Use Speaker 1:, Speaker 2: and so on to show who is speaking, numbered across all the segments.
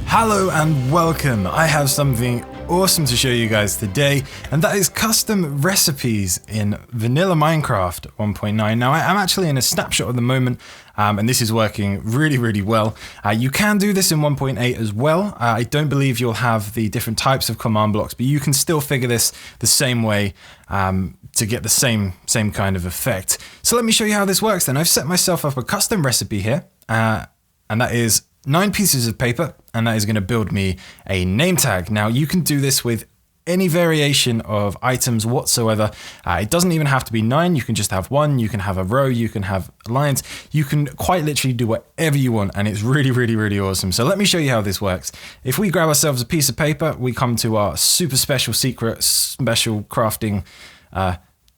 Speaker 1: Hello and welcome. I have something awesome to show you guys today, and that is custom recipes in vanilla Minecraft 1.9. Now I'm actually in a snapshot at the moment, and this is working really well. You can do this in 1.8 as well. I don't believe you'll have the different types of command blocks, but you can still figure this the same way to get the same kind of effect. So let me show you how this works then. I've set myself up a custom recipe here, and that is 9 pieces of paper, and that is going to build me a name tag. Now you can do this with any variation of items whatsoever. It doesn't even have to be 9. You can just have 1, you can have a row, you can have lines. You can quite literally do whatever you want, and it's really awesome. So let me show you how this works. If we grab ourselves a piece of paper, we come to our super special secret special crafting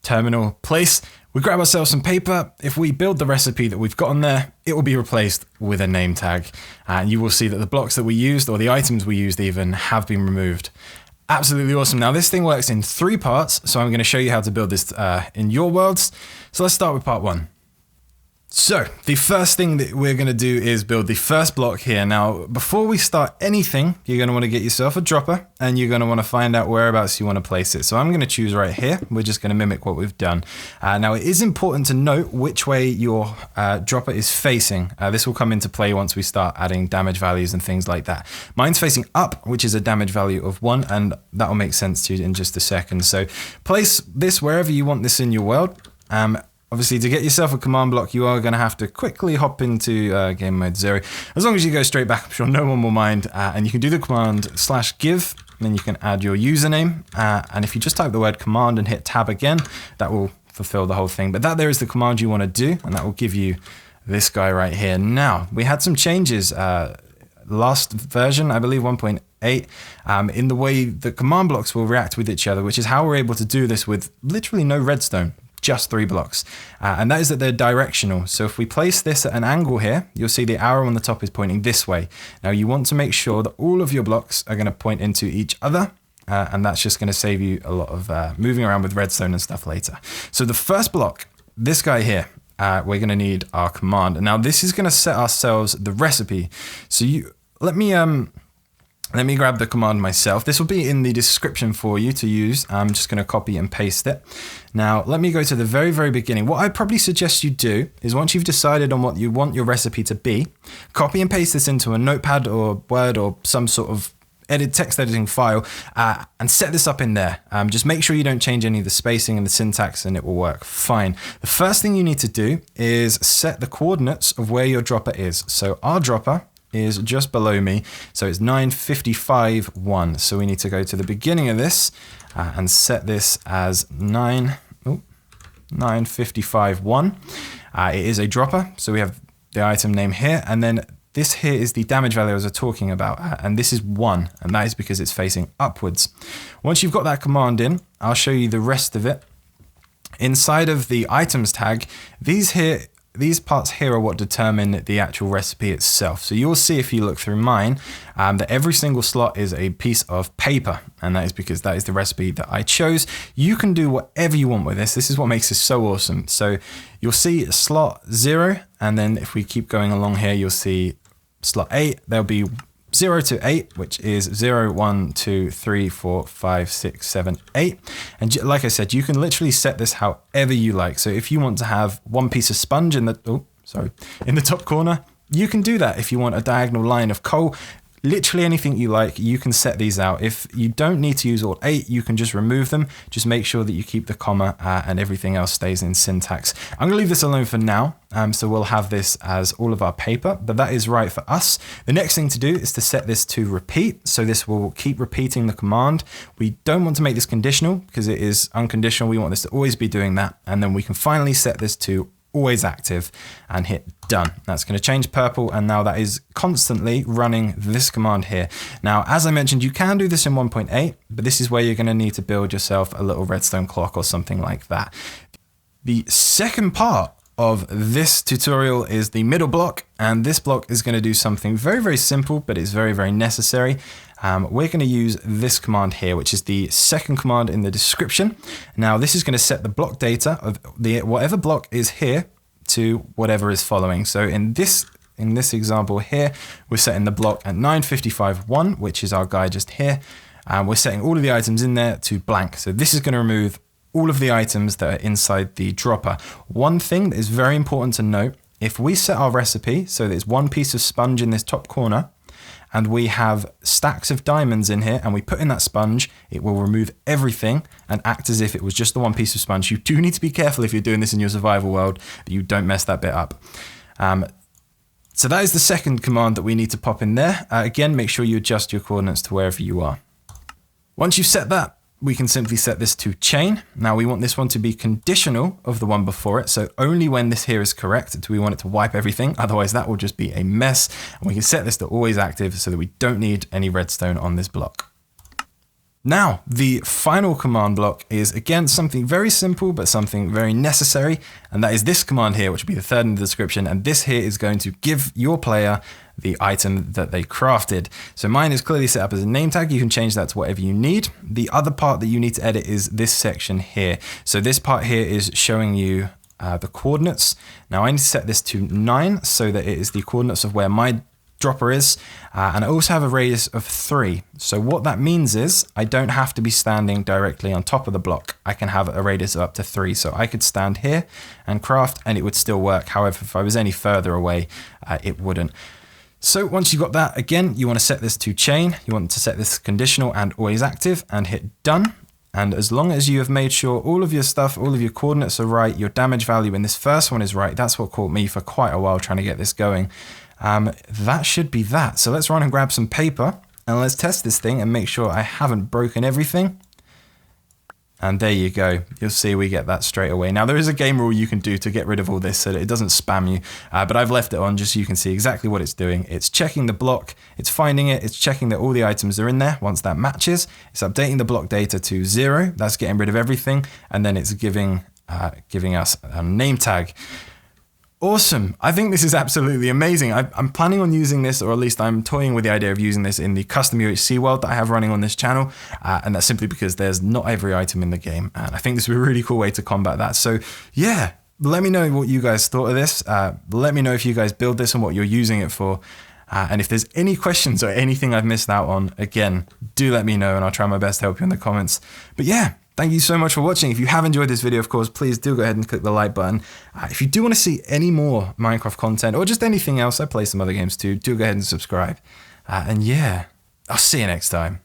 Speaker 1: terminal place. We grab ourselves some paper. If we build the recipe that we've got on there, it will be replaced with a name tag. And you will see that the blocks that we used, or the items we used even, have been removed. Absolutely awesome. Now this thing works in 3 parts, so I'm going to show you how to build this in your worlds. So let's start with part 1. So the first thing that we're going to do is build the first block here. Now, before we start anything, you're going to want to get yourself a dropper, and you're going to want to find out whereabouts you want to place it. So I'm going to choose right here. We're just going to mimic what we've done. Now it is important to note which way your dropper is facing. This will come into play once we start adding damage values and things like that. Mine's facing up, which is a damage value of 1, and that will make sense to you in just a second. So place this wherever you want this in your world. Obviously, to get yourself a command block, you are going to have to quickly hop into game mode 0. As long as you go straight back, I'm sure no one will mind. And you can do the command /give, then you can add your username. And if you just type the word command and hit tab again, that will fulfill the whole thing. But that there is the command you want to do, and that will give you this guy right here. Now, we had some changes last version, I believe 1.8, in the way the command blocks will react with each other, which is how we're able to do this with literally no redstone. Just 3 blocks. And that is that they're directional. So if we place this at an angle here, you'll see the arrow on the top is pointing this way. Now you want to make sure that all of your blocks are going to point into each other. And that's just going to save you a lot of moving around with redstone and stuff later. So the first block, this guy here, we're going to need our command. And now this is going to set ourselves the recipe. So let me grab the command myself. This will be in the description for you to use. I'm just going to copy and paste it. Now, let me go to the very beginning. What I probably suggest you do is once you've decided on what you want your recipe to be, copy and paste this into a notepad or Word or some sort of text editing file, and set this up in there. Just make sure you don't change any of the spacing and the syntax, and it will work fine. The first thing you need to do is set the coordinates of where your dropper is. So our dropper is just below me, so it's 955.1. So we need to go to the beginning of this and set this as 955.1. It is a dropper, so we have the item name here, and then this here is the damage value I was talking about, and this is 1, and that is because it's facing upwards. Once you've got that command in, I'll show you the rest of it. Inside of the items tag, these parts here are what determine the actual recipe itself. So you'll see if you look through mine that every single slot is a piece of paper, and that is because that is the recipe that I chose. You can do whatever you want with this. This is what makes this so awesome. So you'll see slot 0, and then if we keep going along here, you'll see slot 8. There'll be 0 to 8, which is 0, 1, 2, 3, 4, 5, 6, 7, 8. And like I said, you can literally set this however you like. So if you want to have 1 piece of sponge in the top corner, you can do that. If you want a diagonal line of coal, literally anything you like, you can set these out. If you don't need to use all 8, you can just remove them. Just make sure that you keep the comma and everything else stays in syntax. I'm going to leave this alone for now. So we'll have this as all of our paper, but that is right for us. The next thing to do is to set this to repeat. So this will keep repeating the command. We don't want to make this conditional because it is unconditional. We want this to always be doing that. And then we can finally set this to always active and hit done. That's going to change purple, and now that is constantly running this command here. Now, as I mentioned, you can do this in 1.8, but this is where you're going to need to build yourself a little redstone clock or something like that. The second part of this tutorial is the middle block, and this block is going to do something very simple, but it's very necessary. We're going to use this command here, which is the second command in the description. Now this is going to set the block data of whatever block is here to whatever is following. So in this in this example here, we're setting the block at 955.1, which is our guy just here. And we're setting all of the items in there to blank. So this is going to remove all of the items that are inside the dropper. One thing that is very important to note, if we set our recipe, so there's one piece of sponge in this top corner, and we have stacks of diamonds in here, and we put in that sponge, it will remove everything and act as if it was just the one piece of sponge. You do need to be careful if you're doing this in your survival world that you don't mess that bit up. So that is the second command that we need to pop in there. Again, make sure you adjust your coordinates to wherever you are. Once you've set that, we can simply set this to chain. Now we want this one to be conditional of the one before it. So only when this here is correct do we want it to wipe everything. Otherwise that will just be a mess. And we can set this to always active so that we don't need any redstone on this block. Now, the final command block is again something very simple, but something very necessary. And that is this command here, which will be the third in the description. And this here is going to give your player the item that they crafted. So mine is clearly set up as a name tag. You can change that to whatever you need. The other part that you need to edit is this section here. So this part here is showing you the coordinates. Now I need to set this to 9 so that it is the coordinates of where my dropper is, and I also have a radius of 3. So what that means is I don't have to be standing directly on top of the block. I can have a radius of up to 3. So I could stand here and craft and it would still work. However, if I was any further away, it wouldn't. So once you've got that, again, you want to set this to chain. You want to set this conditional and always active and hit done. And as long as you have made sure all of your stuff, all of your coordinates are right, your damage value in this first one is right, that's what caught me for quite a while trying to get this going. That should be that. So let's run and grab some paper and let's test this thing and make sure I haven't broken everything. And there you go. You'll see we get that straight away. Now there is a game rule you can do to get rid of all this so that it doesn't spam you, but I've left it on just so you can see exactly what it's doing. It's checking the block, it's finding it, it's checking that all the items are in there. Once that matches, it's updating the block data to 0. That's getting rid of everything. And then it's giving us a name tag. Awesome. I think this is absolutely amazing. I'm planning on using this, or at least I'm toying with the idea of using this in the custom UHC world that I have running on this channel. And that's simply because there's not every item in the game. And I think this would be a really cool way to combat that. So yeah, let me know what you guys thought of this. Let me know if you guys build this and what you're using it for. And if there's any questions or anything I've missed out on, again, do let me know and I'll try my best to help you in the comments. But yeah, thank you so much for watching. If you have enjoyed this video, of course, please do go ahead and click the like button. If you do want to see any more Minecraft content or just anything else, I play some other games too, do go ahead and subscribe. And yeah, I'll see you next time.